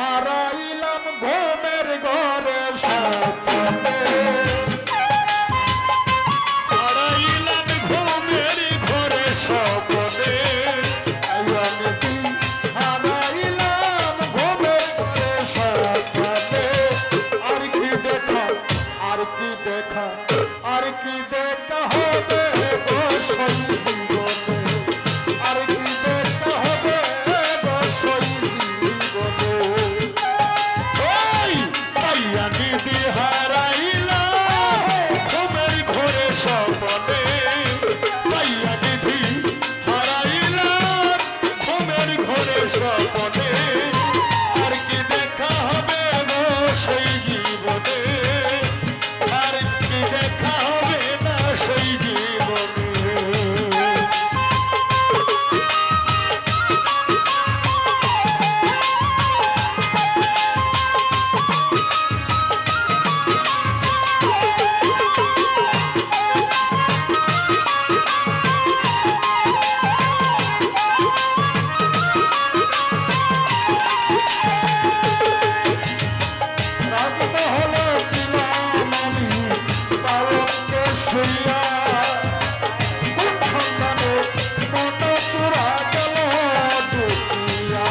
হারাইলাম ঘুমের ঘরে স্বপ্নে হারাইলাম ঘুমের ঘরে স্বপ্নে আমি কি হারাইলাম ঘুমের ঘরে স্বপ্নে আর কি দেখা আর কি দেখা আর কি দেখা হবে গো সই জীবনে আর কি দেখা হবে গো সই জীবনে ওই পাইয়া নিধি হারাইলাম ঘুমের ঘরে স্বপ্নে পাইয়া নিধি হারাইলাম ঘুমের ঘরে স্বপ্নে আর কি দেখা হবে গো সেই জীবনে আর কি দেখা হবে না সেই জীবনে রাজমহলে ছিলাম আমি পালঙ্কে শুইয়া কোন সন্তানে মন চূড়া গেল ডুবিয়া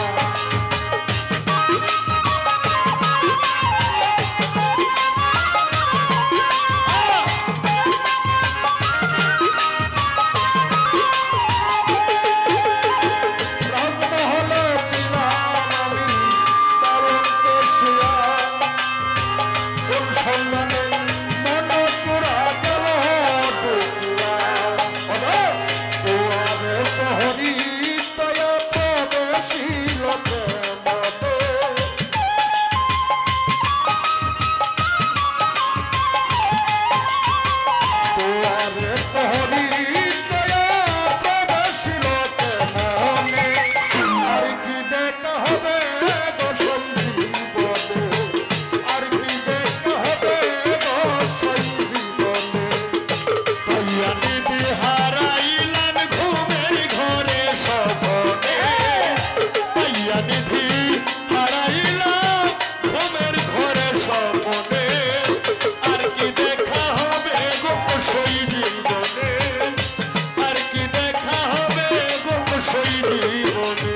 রাজমহলে ছিলাম আমি পালঙ্কে শুইয়া কোন সন্তানে মন চূড়া গেল ডুবিয়া তোয়ারে প্রহরী দয়া প্রবেশিল মতে তোয়ারে প্রহরী দয়া প্রবেশিল মনে আর কি দেখা হবে গো সই জীবনে আর কি দেখা হবে গো সই জীবনে পাইয়া নিধি হারাইলাম ঘুমের ঘরে স্বপ্নে পাইয়া নিধি হারাইলাম ঘুমের ঘরে স্বপ্নে আর কি দেখা হবে গো সেই জীবনে আর কি দেখা হবে গো সেই জীবনে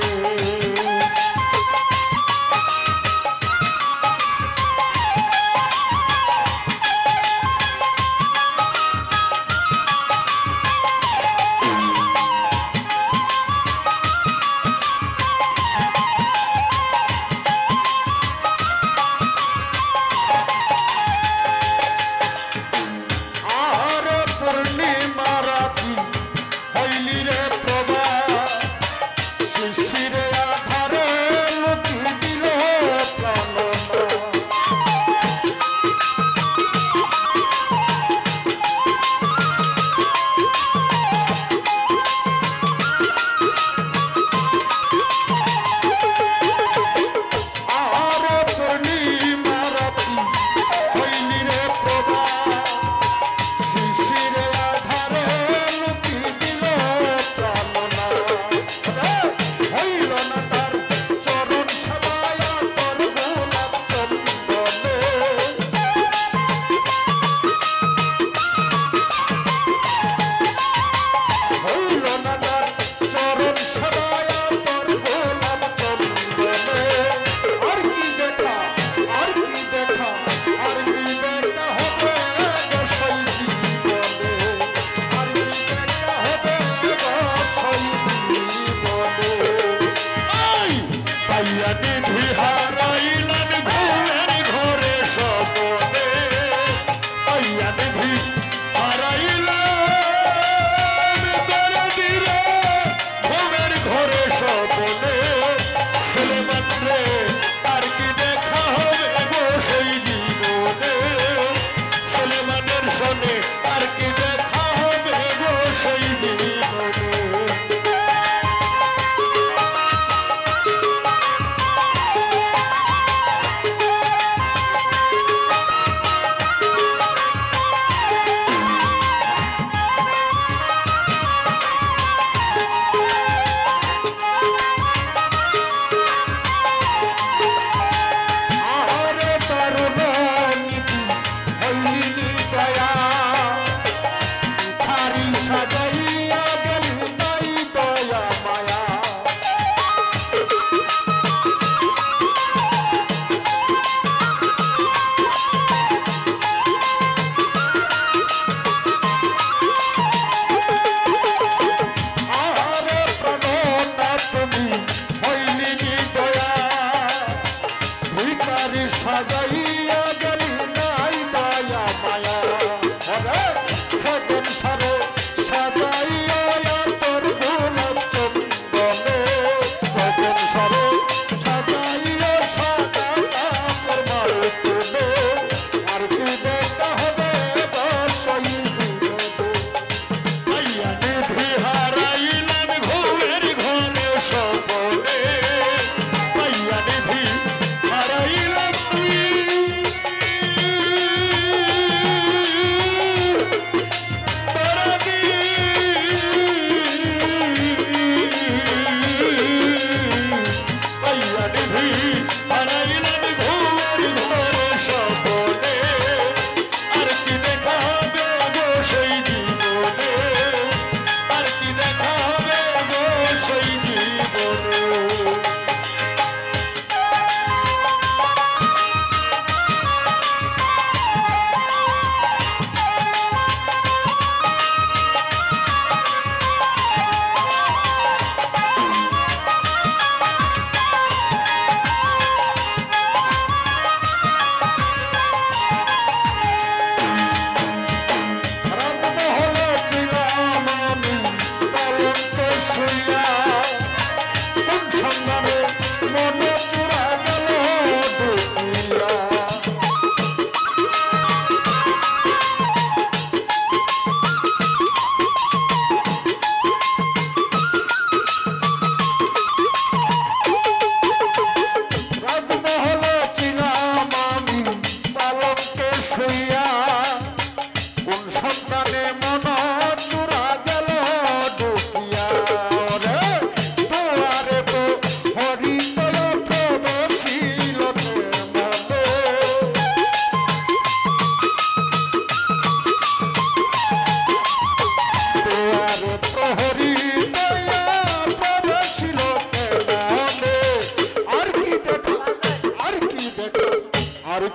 আর পূর্ণিমা রাতি হইলি রে প্রভা শিশিরে আধারে লুকি দিল প্রাণনা আর পূর্ণিমা রাতি হইলি রে প্রভা শিশিরে আধারে লুকি দিল প্রাণনা হইল না তার চরণ সেবায় তোর গোলাপ চন্দনে হইল না তার চরণ সেবায় তোর গোলাপ চন্দনে আর কি দেখা আর কি দেখা আর কি দেখা হবে গো সই জীবনে আর কি দেখা হবে গো সই জীবনে ওই পাইয়া নিধি হারাইলাম ঘুমের ঘরে স্বপ্নে পাইয়া নিধি হারাইলাম দরদিরে ঘুমের ঘরে স্বপ্নে সুলেমান রে আর কি দেখা হবে গো সেই জীবনে সুলেমানের সনে আর কি দেখা হবে গো সেই জীবনে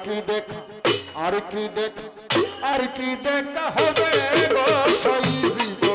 কি দেখা আর কি দেখা আর কি দেখা হবে গো সেই জীবনে